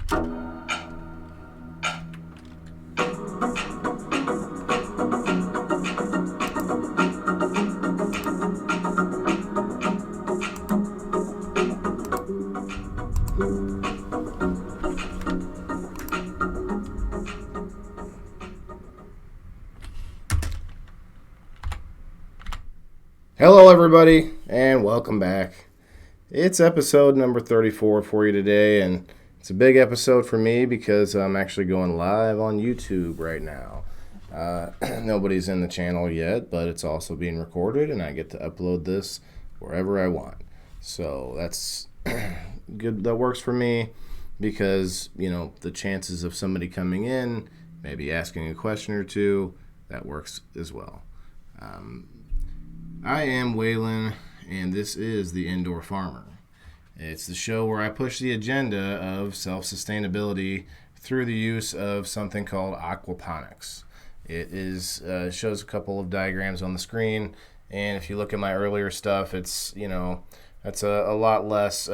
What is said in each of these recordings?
Hello, everybody, and welcome back. It's episode number 34 for you today, and it's a big episode for me because I'm actually going live on YouTube right now. Nobody's in the channel yet, but it's also being recorded, and I get to upload this wherever I want. So that's good. That works for me because, the chances of somebody coming in, maybe asking a question or two, that works as well. I am Waylon, and this is The Indoor Farmer. It's the show where I push the agenda of self-sustainability through the use of something called aquaponics. It shows a couple of diagrams on the screen, and if you look at my earlier stuff, it's, that's a lot less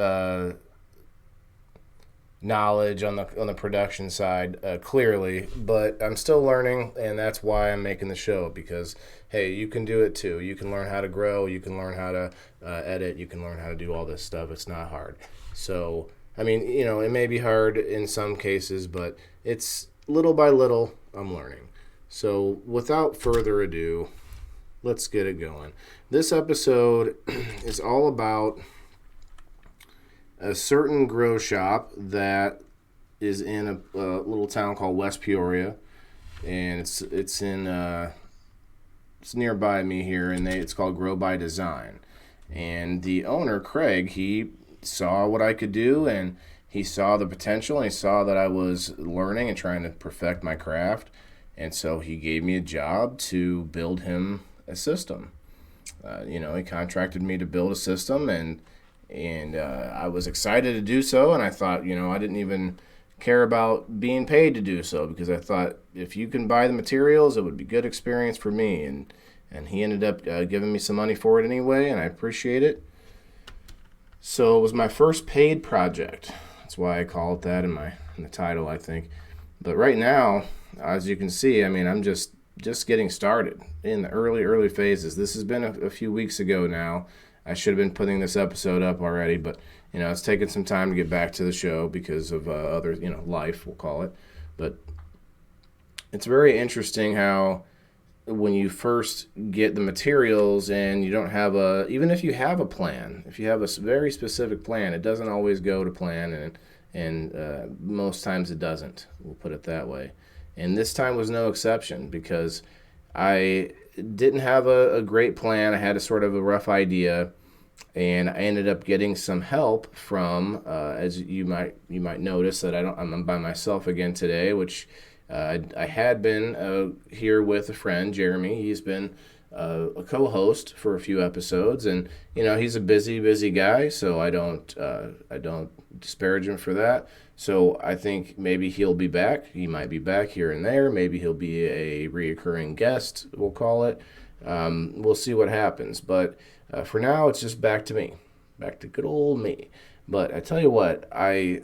knowledge on the production side, clearly, but I'm still learning, and that's why I'm making the show, because hey, you can do it too. You can learn how to grow, you can learn how to edit, you can learn how to do all this stuff. It's not hard. So I mean, it may be hard in some cases, but it's little by little I'm learning. So without further ado, let's get it going. This episode is all about a certain grow shop that is in a little town called West Peoria, and it's nearby me here, and it's called Grow by Design. And the owner, Craig, he saw what I could do, and he saw the potential, and he saw that I was learning and trying to perfect my craft, and so he gave me a job to build him a system. He contracted me to build a system, and I was excited to do so, and I thought, I didn't even care about being paid to do so, because I thought if you can buy the materials, it would be good experience for me, and he ended up giving me some money for it anyway, and I appreciate it. So it was my first paid project. That's why I call it that in the title, I think. But right now, as you can see, I'm just getting started in the early phases. This has been a few weeks ago now. I should have been putting this episode up already, but it's taken some time to get back to the show because of other life, we'll call it. But it's very interesting how when you first get the materials and you don't have even if you have a plan, if you have a very specific plan, it doesn't always go to plan, and most times it doesn't. We'll put it that way. And this time was no exception, because I didn't have a great plan. I had a sort of a rough idea, and I ended up getting some help from, as you might notice, that I'm by myself again today, which I had been here with a friend, Jeremy. He's been a co-host for a few episodes, and he's a busy guy, so I don't disparage him for that. So I think maybe he'll be back. He might be back here and there. Maybe he'll be a reoccurring guest, we'll call it. We'll see what happens. But for now, it's just back to me. Back to good old me. But I tell you what, I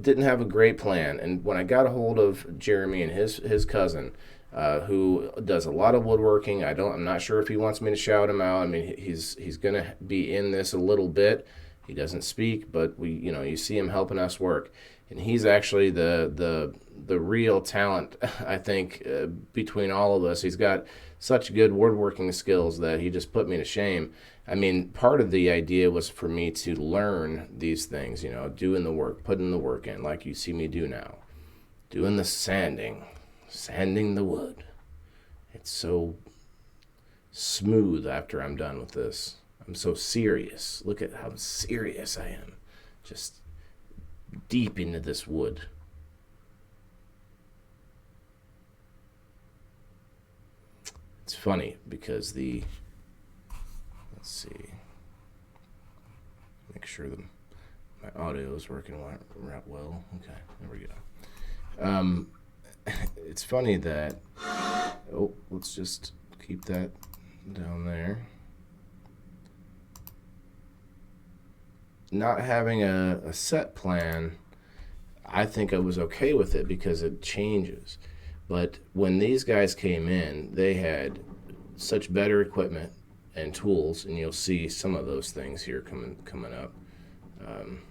didn't have a great plan. And when I got a hold of Jeremy and his cousin, who does a lot of woodworking, I'm not sure if he wants me to shout him out. He's going to be in this a little bit. He doesn't speak, but you see him helping us work. And he's actually the real talent, I think, between all of us. He's got such good woodworking skills that he just put me to shame. Part of the idea was for me to learn these things, doing the work, putting the work in, like you see me do now. Doing the sanding the wood. It's so smooth after I'm done with this. I'm so serious. Look at how serious I am. Just deep into this wood. It's funny because let's see. Make sure my audio is working well. Okay, there we go. It's funny that, let's just keep that down there. Not having a set plan, I think I was okay with it because it changes. But when these guys came in, they had such better equipment and tools, and you'll see some of those things here coming up. Um,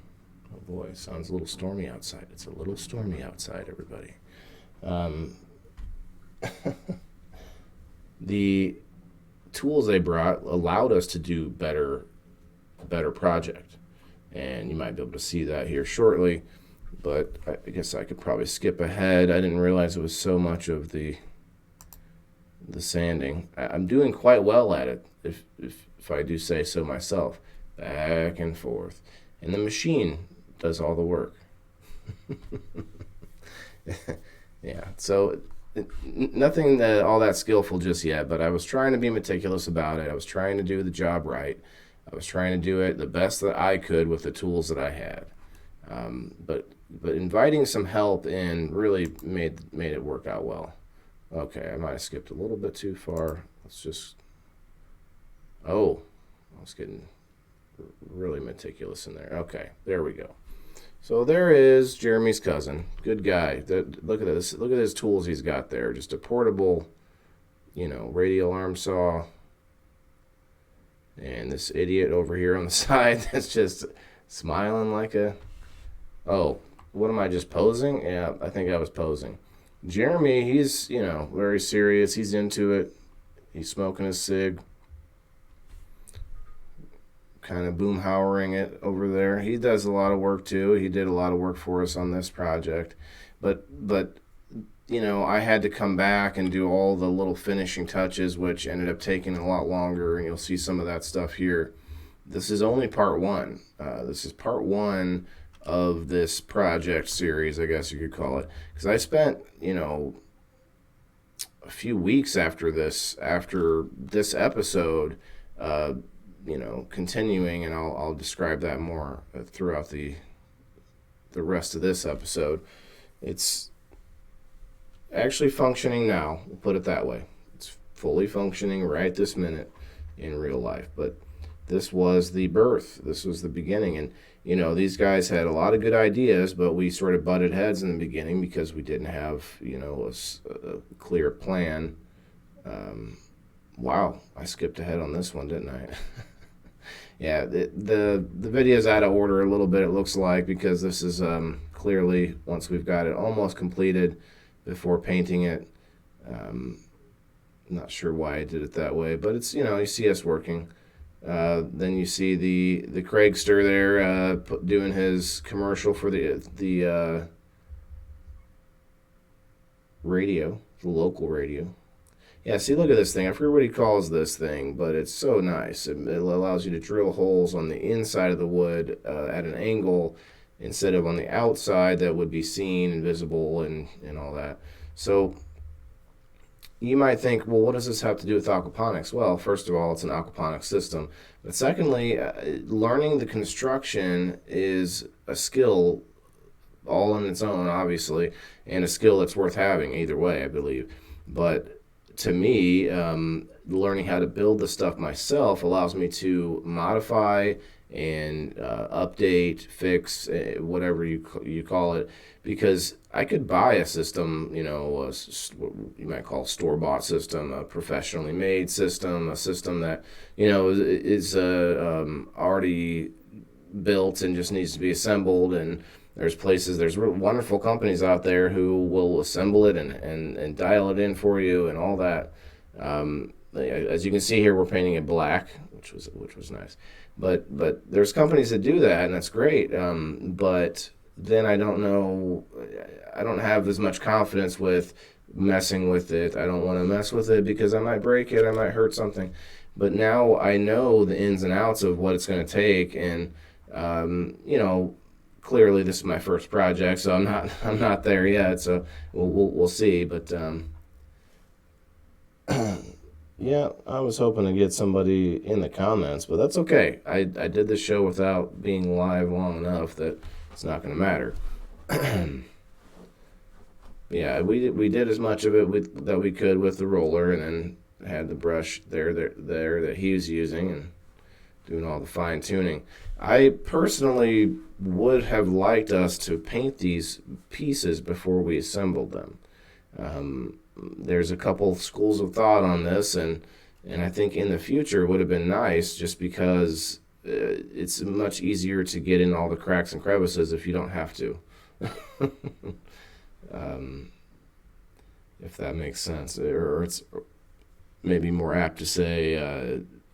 oh boy, it sounds a little stormy outside. It's a little stormy outside, everybody. Um, the tools they brought allowed us to do better project, and you might be able to see that here shortly. But I guess I could probably skip ahead. I didn't realize it was so much of the sanding. I'm doing quite well at it, if I do say so myself. Back and forth, and the machine does all the work. Yeah, so nothing all that skillful just yet, but I was trying to be meticulous about it. I was trying to do the job right. I was trying to do it the best that I could with the tools that I had. But inviting some help in really made it work out well. Okay, I might have skipped a little bit too far. Let's just. Oh, I was getting really meticulous in there. Okay, there we go. So there is Jeremy's cousin. Good guy. Look at this. Look at his tools he's got there. Just a portable, radial arm saw. And this idiot over here on the side that's just smiling like a. Oh, what am I just posing? Yeah, I think I was posing. Jeremy, he's, very serious. He's into it. He's smoking his cig. Kind of boomhowering it over there. He does a lot of work too. He did a lot of work for us on this project. But I had to come back and do all the little finishing touches, which ended up taking a lot longer, and you'll see some of that stuff here. This is only part one. This is part one of this project series, I guess you could call it. Because I spent, a few weeks after this episode, continuing, and I'll describe that more throughout the rest of this episode. It's actually functioning now, we'll put it that way. It's fully functioning right this minute in real life. But this was the birth. This was the beginning. And, these guys had a lot of good ideas, but we sort of butted heads in the beginning because we didn't have, a clear plan. Wow, I skipped ahead on this one, didn't I? Yeah, the video's out of order a little bit, it looks like, because this is clearly, once we've got it almost completed before painting it. Not sure why I did it that way, but it's, you see us working. Then you see the Craigster there doing his commercial for the radio, the local radio. Yeah, see, look at this thing. I forget what he calls this thing, but it's so nice. It allows you to drill holes on the inside of the wood at an angle instead of on the outside that would be seen and visible and all that. So you might think, well, what does this have to do with aquaponics? Well, first of all, it's an aquaponics system. But secondly, learning the construction is a skill all on its own, obviously, and a skill that's worth having either way, I believe. But to me, learning how to build the stuff myself allows me to modify and update, fix, whatever you call it, because I could buy a system, you might call a store-bought system, a professionally made system, a system that, is already built and just needs to be assembled. And there's wonderful companies out there who will assemble it and dial it in for you and all that. As you can see here, we're painting it black, which was nice. But there's companies that do that, and that's great. But then I don't have as much confidence with messing with it. I don't want to mess with it because I might break it, I might hurt something. But now I know the ins and outs of what it's going to take, and clearly this is my first project, so I'm not there yet. So we'll see. But yeah, I was hoping to get somebody in the comments, but that's okay. I did this show without being live long enough that it's not going to matter. Yeah, we did as much of it that we could with the roller, and then had the brush there that he was using, and doing all the fine tuning. I personally would have liked us to paint these pieces before we assembled them. There's a couple schools of thought on this, and I think in the future it would have been nice just because it's much easier to get in all the cracks and crevices if you don't have to. um, if that makes sense, or it's maybe more apt to say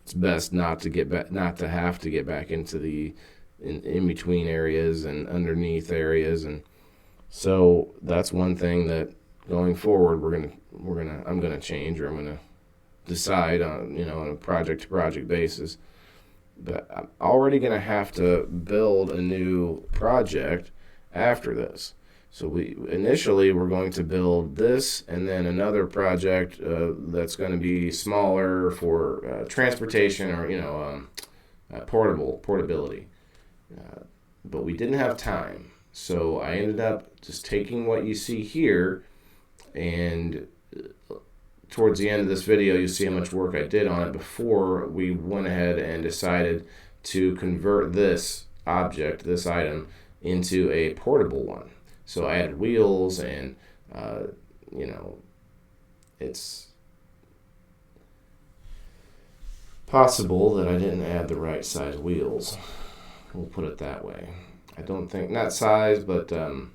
it's best not to get back, not to have to get back into the in between areas and underneath areas, and so that's one thing that going forward I'm gonna change, or I'm gonna decide on, on a project to project basis. But I'm already gonna have to build a new project after this. So we're going to build this, and then another project that's going to be smaller for transportation, or portability. But we didn't have time, so I ended up just taking what you see here, and towards the end of this video, you'll see how much work I did on it before we went ahead and decided to convert this object, this item, into a portable one. So I added wheels, and it's possible that I didn't add the right size wheels. We'll put it that way. I don't think, not size, but I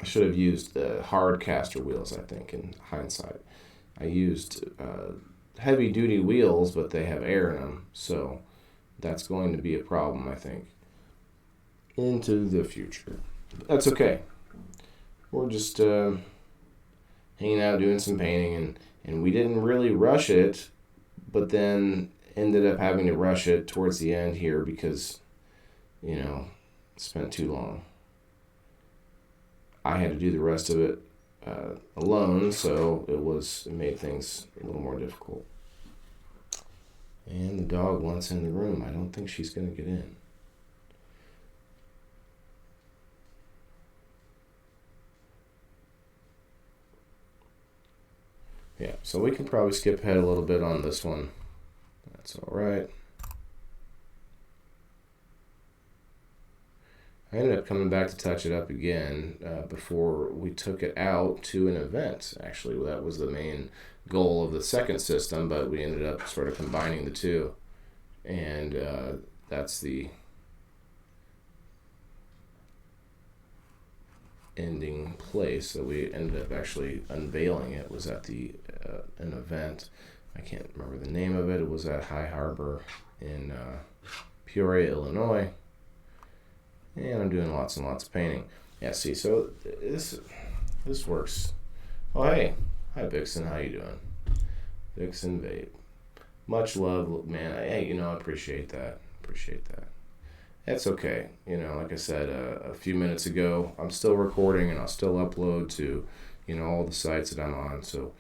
should have used the hard caster wheels, I think, in hindsight. I used heavy duty wheels, but they have air in them, so that's going to be a problem, I think, into the future. That's okay. We're just hanging out doing some painting, and we didn't really rush it, but then ended up having to rush it towards the end here because, it spent too long. I had to do the rest of it alone, so it made things a little more difficult. And the dog wants in the room. I don't think she's going to get in. Yeah, so we can probably skip ahead a little bit on this one. That's all right. I ended up coming back to touch it up again before we took it out to an event. Actually, that was the main goal of the second system, but we ended up sort of combining the two. And that's the ending place. So we ended up actually unveiling it. Was at an event. I can't remember the name of it. It was at High Harbor in Peoria, Illinois. And I'm doing lots and lots of painting. Yeah, see, so this works. Oh, hey. Hi, Vixen. How you doing? Vixen Vape. Much love, man. Hey, I appreciate that. That's okay. Like I said a few minutes ago, I'm still recording, and I'll still upload to, all the sites that I'm on. So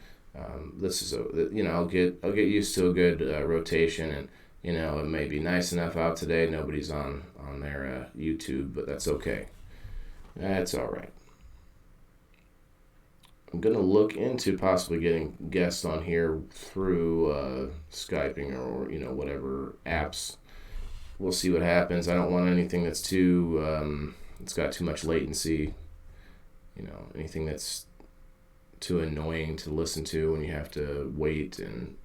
this is I'll get used to a good rotation, and it may be nice enough out today. Nobody's on their YouTube, but that's okay. That's all right. I'm going to look into possibly getting guests on here through Skyping or whatever apps. We'll see what happens. I don't want anything that's too it's got too much latency. Anything that's too annoying to listen to when you have to wait, and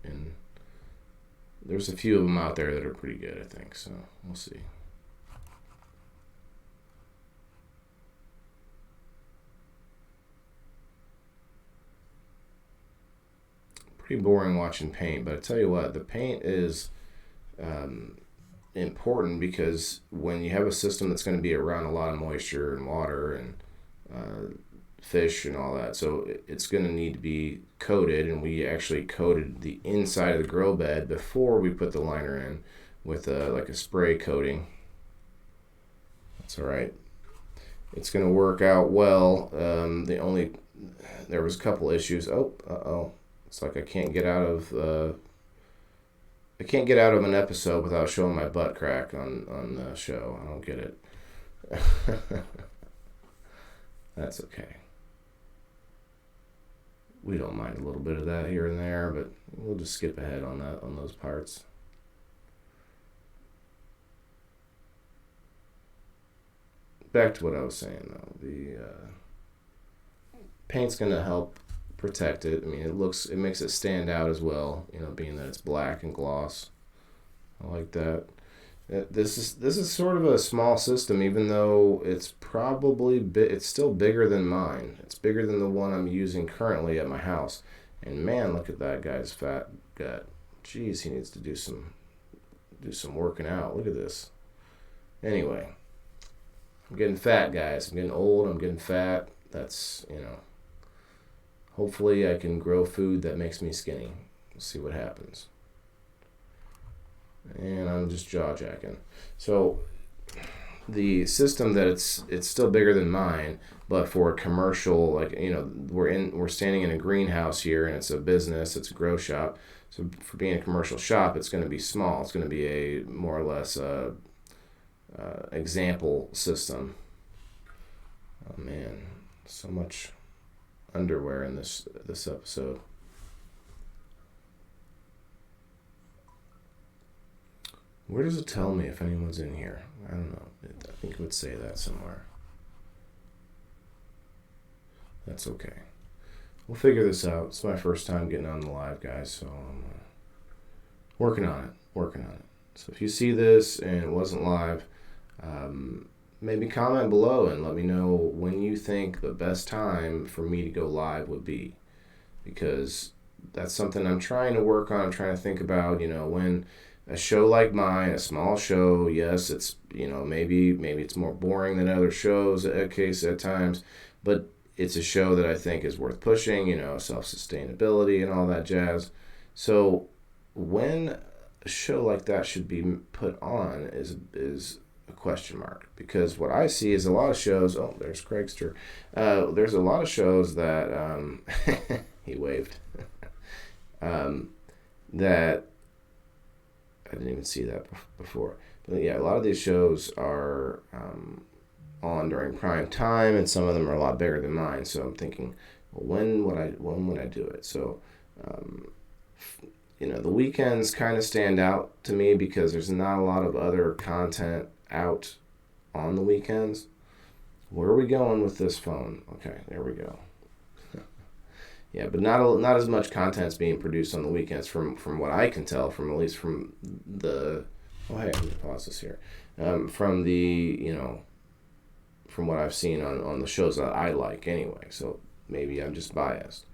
there's a few of them out there that are pretty good, I think. So we'll see. Pretty boring watching paint, but I tell you what, the paint is important because when you have a system that's going to be around a lot of moisture and water and fish and all that, so it's going to need to be coated, and we actually coated the inside of the grow bed before we put the liner in with like a spray coating. That's all right. It's going to work out well. There was a couple issues. It's like I can't get out of an episode without showing my butt crack on the show. I don't get it. That's okay. We don't mind a little bit of that here and there, but we'll just skip ahead on those parts. back to what I was saying though. The paint's gonna help protect it. I mean, it makes it stand out as well. Being that it's black and gloss. I like that. This is sort of a small system, even though it's it's still bigger than mine. It's bigger than the one I'm using currently at my house. And man, look at that guy's fat gut. Jeez, he needs to do some working out. Look at this. Anyway, I'm getting fat, guys. I'm getting old. I'm getting fat. That's Hopefully, I can grow food that makes me skinny. We'll see what happens. And I'm just jaw jacking. So the system that it's still bigger than mine, but for a commercial, we're standing in a greenhouse here, and it's a business, it's a grow shop. So for being a commercial shop, it's going to be small. It's going to be a more or less example system. Oh man, so much underwear in this episode. Where does it tell me if anyone's in here? I don't know. I think it would say that somewhere. That's okay. We'll figure this out. It's my first time getting on the live, guys, so I'm working on it. So if you see this and it wasn't live, maybe comment below and let me know when you think the best time for me to go live would be, because that's something I'm trying to work on. I'm trying to think about, when a show like mine, a small show, yes, it's, maybe it's more boring than other shows at times, but it's a show that I think is worth pushing, self-sustainability and all that jazz. So when a show like that should be put on is a question mark, because what I see is a lot of shows. Oh, there's Craigster. There's a lot of shows that he waved. That I didn't even see that before. But yeah, a lot of these shows are on during prime time, and some of them are a lot bigger than mine. So I'm thinking, well, when would I do it? So, the weekends kind of stand out to me because there's not a lot of other content out on the weekends. Where are we going with this phone? Okay, there we go. Yeah, but not as much content's being produced on the weekends from what I can tell, at least from the. Oh hey, I'm gonna pause this here. From the from what I've seen on the shows that I like anyway. So maybe I'm just biased.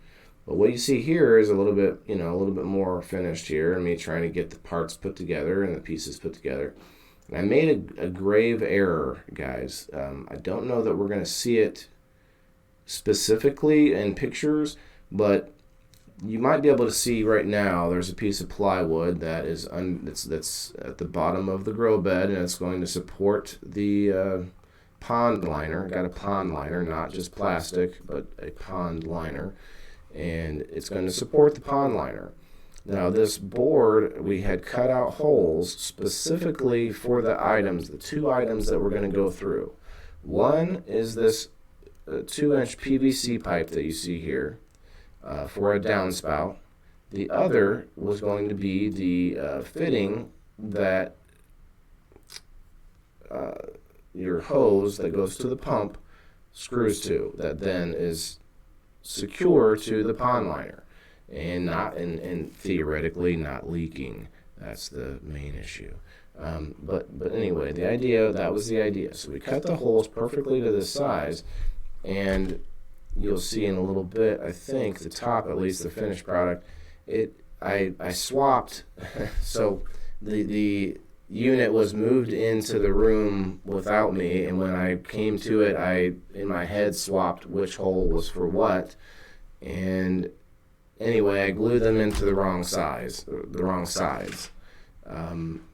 But what you see here is a little bit more finished here, and me trying to get the parts put together and the pieces put together. And I made a grave error, guys. I don't know that we're gonna see it specifically in pictures, but you might be able to see right now there's a piece of plywood that is that's at the bottom of the grow bed, and it's going to support the pond liner. Got a pond liner, not just plastic, but a pond liner, and it's going to support the pond liner. Now this board, we had cut out holes specifically for the two items that we're going to go through. One is this 2-inch PVC pipe that you see here. For a downspout. The other was going to be the fitting that your hose that goes to the pump screws to, that then is secure to the pond liner and theoretically not leaking. That's the main issue. But anyway, that was the idea. So we cut the holes perfectly to this size, and you'll see in a little bit, I think, the top, at least the finished product, I swapped, so the unit was moved into the room without me, and when I came to it, I, in my head, swapped which hole was for what, and anyway, I glued them into the wrong sides.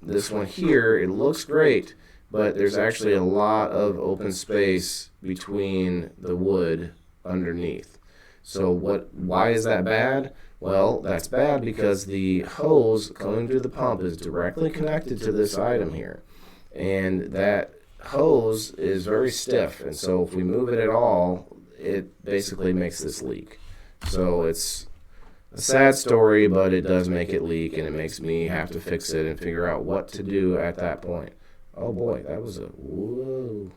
This one here, it looks great, but there's actually a lot of open space between the wood underneath. So why is that bad? Well, that's bad because the hose going to the pump is directly connected to this item here. And that hose is very stiff, and so if we move it at all, it basically makes this leak. So it's a sad story, but it does make it leak, and it makes me have to fix it and figure out what to do at that point. Oh boy, that was a whoa.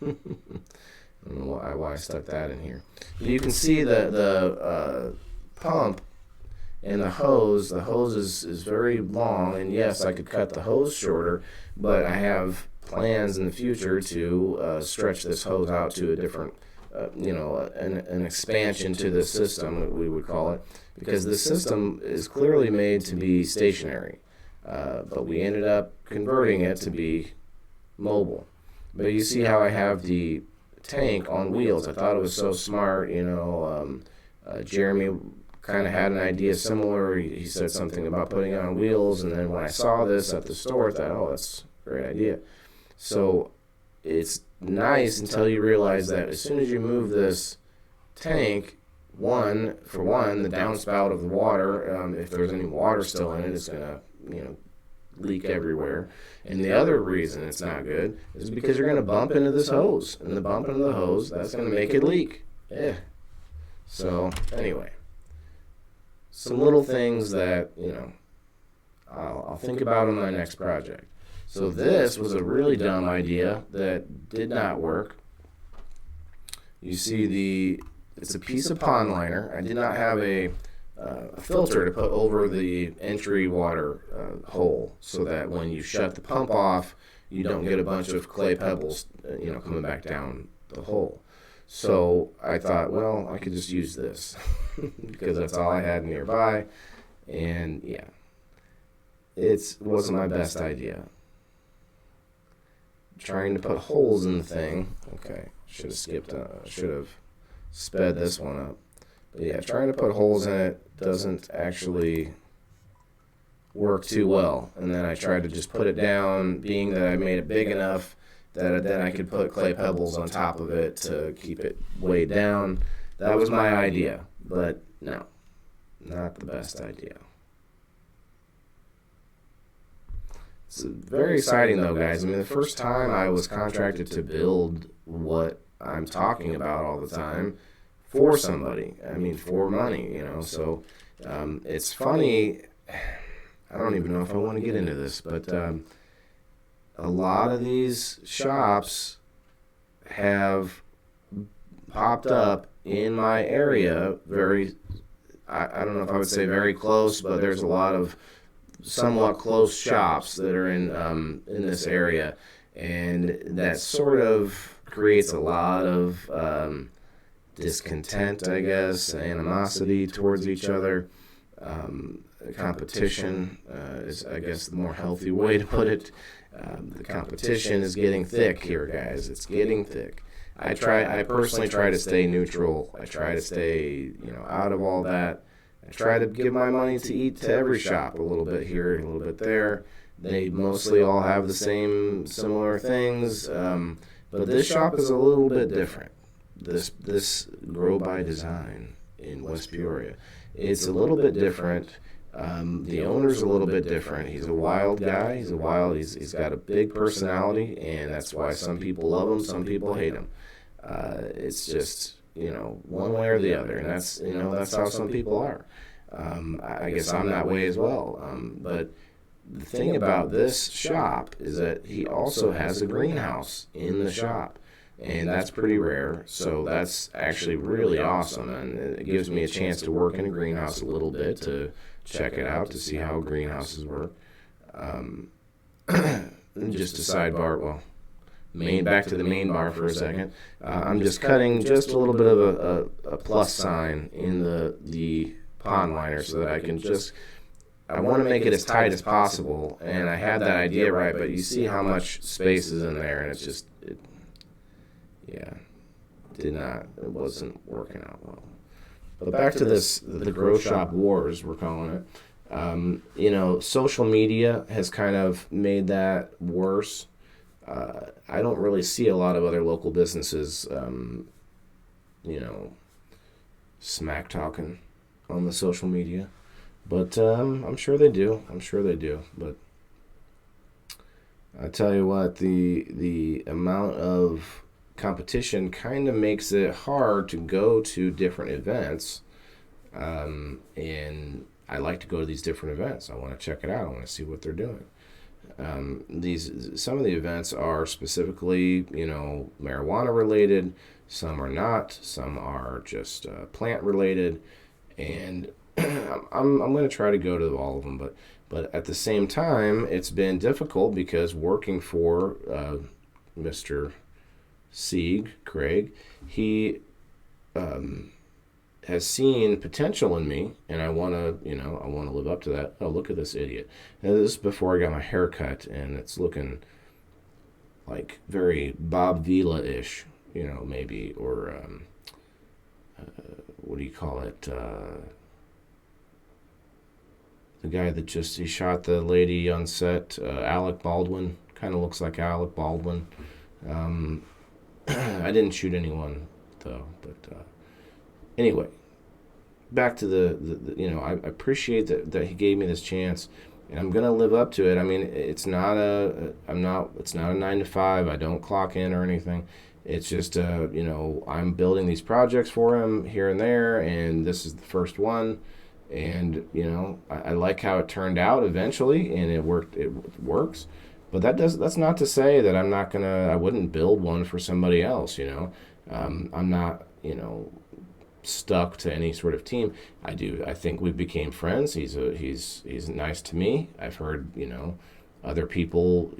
I don't know why I stuck that in here. But you can see the pump and the hose. The hose is very long, and yes, I could cut the hose shorter, but I have plans in the future to stretch this hose out to a different, an expansion to the system, we would call it, because the system is clearly made to be stationary, but we ended up converting it to be mobile. But you see how I have the tank on wheels. I thought it was so smart. Jeremy kind of had an idea similar. He said something about putting it on wheels, and then when I saw this at the store, I thought, oh, that's a great idea. So it's nice until you realize that as soon as you move this tank, for one, the downspout of the water, if there's any water still in it, it's going to, leak everywhere. And the other reason it's not good is because you're going to bump into this hose. And the bump into the hose, that's going to make it leak. Yeah. So, anyway. Some little things that, I'll think about on my next project. So this was a really dumb idea that did not work. You see it's a piece of pond liner. I did not have a filter to put over the entry water hole so that when you shut the pump off, you don't get a bunch of clay pebbles, coming back down the hole. So I thought, well, I could just use this because that's all I had nearby. And yeah, it wasn't my best idea. Trying to put holes in the thing. Okay, should have sped this one up. But yeah, trying to put holes in it doesn't actually work too well. And then I tried to just put it down, being that I made it big enough that then I could put clay pebbles on top of it to keep it weighed down. That was my idea, but no, not the best idea. It's very exciting though, guys. I mean, the first time I was contracted to build what I'm talking about all the time for somebody. I mean, for money, So it's funny. I don't even know if I want to get into this, but a lot of these shops have popped up in my area I don't know if I would say very close, but there's a lot of somewhat close shops that are in this area, and that sort of creates a lot of discontent, I guess, animosity towards each other. Competition is, I guess, the more healthy way to put it. The competition is getting thick here, guys. It's getting thick. I personally try to stay neutral. I try to stay, out of all that. I try to give my money to eat to every shop, a little bit here, a little bit there. They mostly all have the same similar things, but this shop is a little bit different. This Grow by Design in West Peoria, it's a little bit different. The owner's a little bit different. He's a wild guy. He's got a big personality, and that's why some people love him, some people hate him. It's just, one way or the other, and that's how some people are. I guess I'm that way as well. But the thing about this shop is that he also has a greenhouse in the shop, and that's pretty rare. So that's actually really awesome, and it gives me a chance to work in a greenhouse a little bit to check it out, to see how greenhouses work. Just a sidebar, back to the main bar for a second. I'm just cutting just a little bit of a plus sign in the pond liner so that I want to make it as tight as possible, and I had that idea right, but you see how much space is in there, and it wasn't working out well. But back to the Grow Shop Wars, we're calling it. Social media has kind of made that worse. I don't really see a lot of other local businesses, smack talking on the social media. But I'm sure they do. But I tell you what, the amount of competition kind of makes it hard to go to different events, and I like to go to these different events. I want to check it out. I want to see what they're doing. Some of the events are specifically, marijuana related. Some are not. Some are just plant related, and I'm going to try to go to all of them. But at the same time, it's been difficult because working for Mr. Sieg, Craig, he has seen potential in me, and I want to live up to that. Oh, look at this idiot! Now, this is before I got my hair cut, and it's looking like very Bob Vila-ish, maybe, or what do you call it? The guy that he shot the lady on set, Alec Baldwin, kind of looks like Alec Baldwin. I didn't shoot anyone though, but anyway, back to I appreciate that he gave me this chance, and I'm gonna live up to it. I mean, it's not a 9 to 5. I don't clock in or anything. It's just I'm building these projects for him here and there, and this is the first one. And I like how it turned out eventually, and it worked. It works, but that's not to say that I wouldn't build one for somebody else. I'm not stuck to any sort of team. I think we became friends. He's nice to me. I've heard other people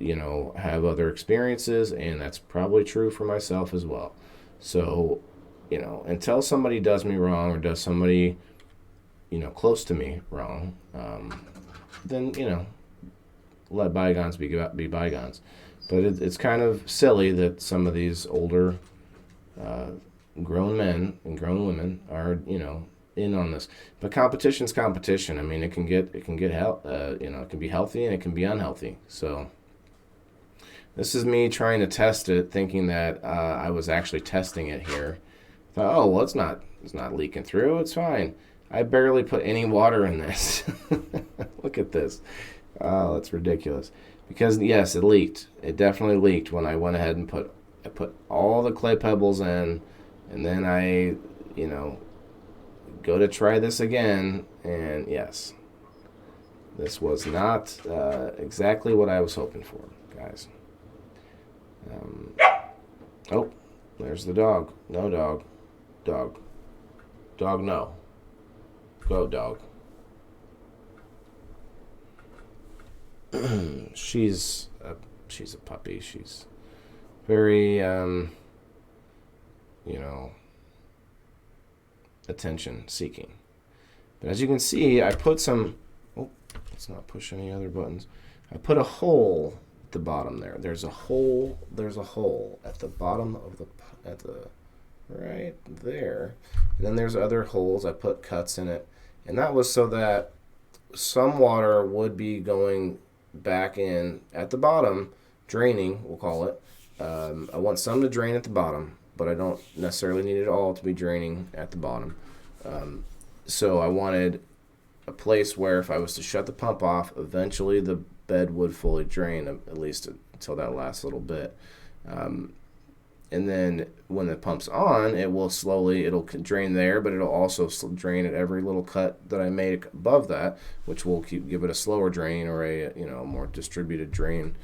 have other experiences, and that's probably true for myself as well. So until somebody does me wrong or does somebody close to me wrong, then let bygones be bygones. But it's kind of silly that some of these older grown men and grown women are in on this. But competition's competition. I mean, it can it can be healthy and it can be unhealthy. So this is me trying to test it, thinking that I was actually testing it here. I thought, oh well, it's not leaking through. It's fine. I barely put any water in this. Look at this. Oh, that's ridiculous. Because yes, it leaked. It definitely leaked when I went ahead and put all the clay pebbles in, and then I, go to try this again, and yes, this was not exactly what I was hoping for, guys. Oh, there's the dog. No dog. Dog. Dog, no. Go, dog. She's a puppy. She's very attention seeking. But as you can see, I put some. Oh, let's not push any other buttons. I put a hole at the bottom there. There's a hole. There's a hole at the bottom of the right there. And then there's other holes. I put cuts in it. And that was so that some water would be going back in at the bottom, draining, we'll call it. I want some to drain at the bottom, but I don't necessarily need it all to be draining at the bottom. So I wanted a place where if I was to shut the pump off, eventually the bed would fully drain, at least until that last little bit. And then when the pump's on, it'll drain there, but it'll also drain at every little cut that I made above that, which will give it a slower drain or a more distributed drain.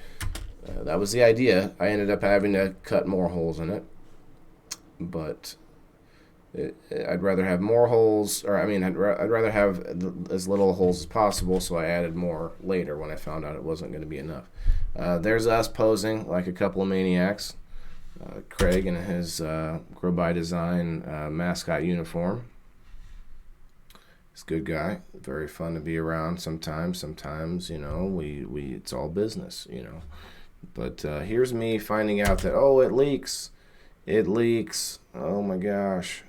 That was the idea. I ended up having to cut more holes in it, but I'd rather have more holes, I'd rather have as little holes as possible, so I added more later when I found out it wasn't going to be enough. There's us posing like a couple of maniacs. Craig in his Grow by Design mascot uniform. He's a good guy, very fun to be around sometimes. Sometimes, it's all business, But here's me finding out that, it leaks. It leaks. Oh my gosh.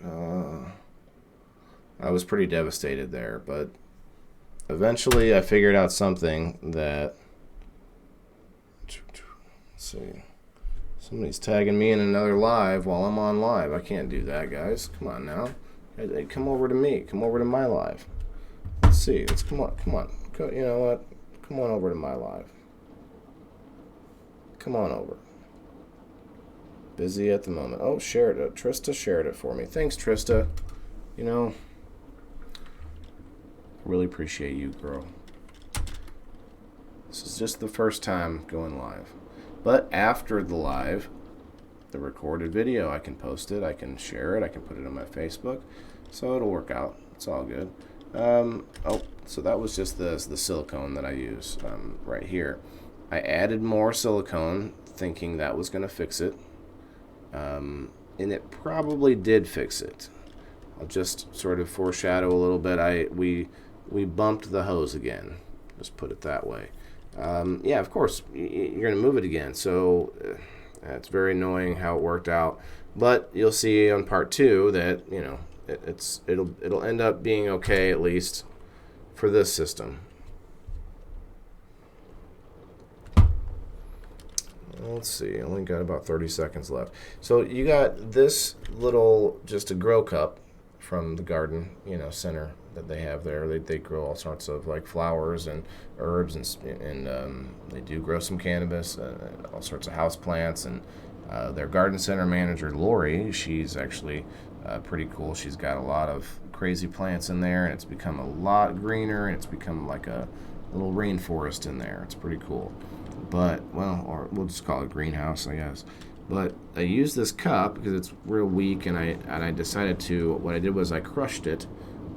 I was pretty devastated there, but eventually I figured out something that, let's see. Somebody's tagging me in another live while I'm on live. I can't do that, guys. Come on now. Hey, come over to me. Come over to my live. Let's see. Come on. Go, you know what? Come on over to my live. Come on over. Busy at the moment. Oh, shared it. Trista shared it for me. Thanks, Trista. Really appreciate you, girl. This is just the first time going live. But after the live, the recorded video, I can post it, I can share it, I can put it on my Facebook, so it'll work out. It's all good. So that was just the silicone that I use right here. I added more silicone thinking that was going to fix it, and it probably did fix it. I'll just sort of foreshadow a little bit. We bumped the hose again. Just put it that way. Yeah, of course, you're going to move it again, so it's very annoying how it worked out. But you'll see on part 2 that, you know, it'll end up being okay, at least for this system. Let's see, I only got about 30 seconds left. So you got this little, just a grow cup from the garden, you know, center that they have there. They grow all sorts of like flowers and herbs, and they do grow some cannabis, all sorts of house plants. And their garden center manager, Lori, she's actually pretty cool. She's got a lot of crazy plants in there, and it's become a lot greener, and it's become like a little rainforest in there. It's pretty cool. But, well, or we'll just call it greenhouse, I guess. But I used this cup because it's real weak, and I decided to, what I did was I crushed it,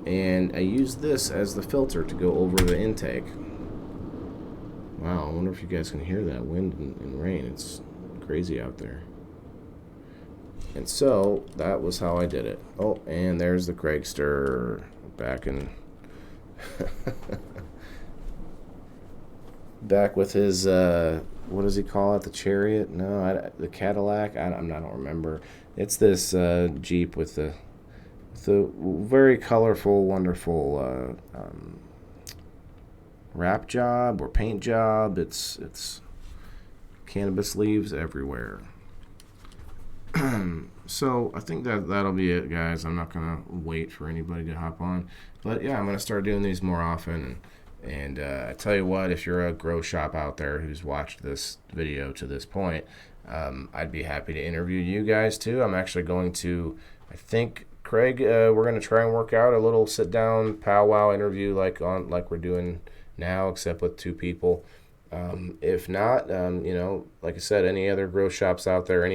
and I used this as the filter to go over the intake. Wow, I wonder if you guys can hear that wind and rain. It's crazy out there. And so that was how I did it. Oh, and there's the Craigster back in back with his what does he call it? The Chariot? No, the Cadillac. I don't remember. It's this Jeep with the very colorful, wonderful wrap job or paint job. It's cannabis leaves everywhere. So I think that'll be it, guys. I'm not gonna wait for anybody to hop on, but yeah, I'm gonna start doing these more often. And I tell you what, if you're a grow shop out there who's watched this video to this point, I'd be happy to interview you guys too. I'm actually going to, I think, Craig, we're going to try and work out a little sit-down powwow interview like we're doing now, except with 2 people. If not, you know, like I said, any other grow shops out there,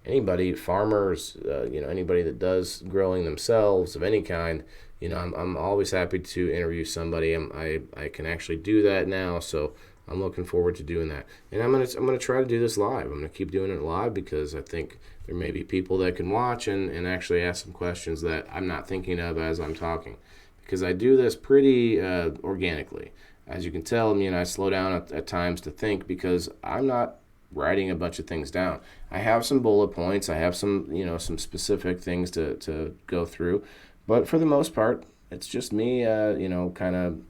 anybody, farmers, you know, anybody that does growing themselves of any kind, you know, I'm always happy to interview somebody. I can actually do that now, so I'm looking forward to doing that. And I'm gonna try to do this live. I'm gonna keep doing it live because I think there may be people that can watch and actually ask some questions that I'm not thinking of as I'm talking, because I do this pretty organically. As you can tell, I slow down at times to think because I'm not writing a bunch of things down. I have some bullet points. I have some, you know, some specific things to go through. But for the most part, it's just me, you know, kind of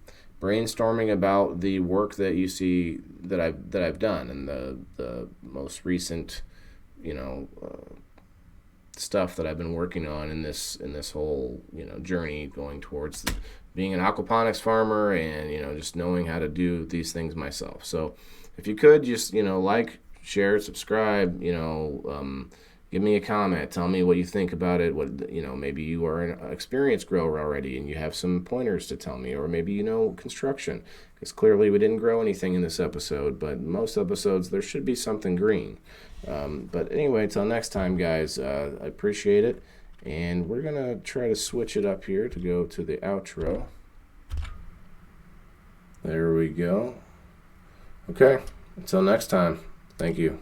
brainstorming about the work that you see that I've done, and the most recent, you know, stuff that I've been working on in this whole, you know, journey going towards being an aquaponics farmer, and, you know, just knowing how to do these things myself. So if you could just, you know, like, share, subscribe, you know, give me a comment. Tell me what you think about it. What, you know, maybe you are an experienced grower already and you have some pointers to tell me, or maybe you know construction, because clearly we didn't grow anything in this episode, but most episodes there should be something green. But anyway, till next time, guys, I appreciate it, and we're gonna try to switch it up here to go to the outro. There we go. Okay, until next time, thank you.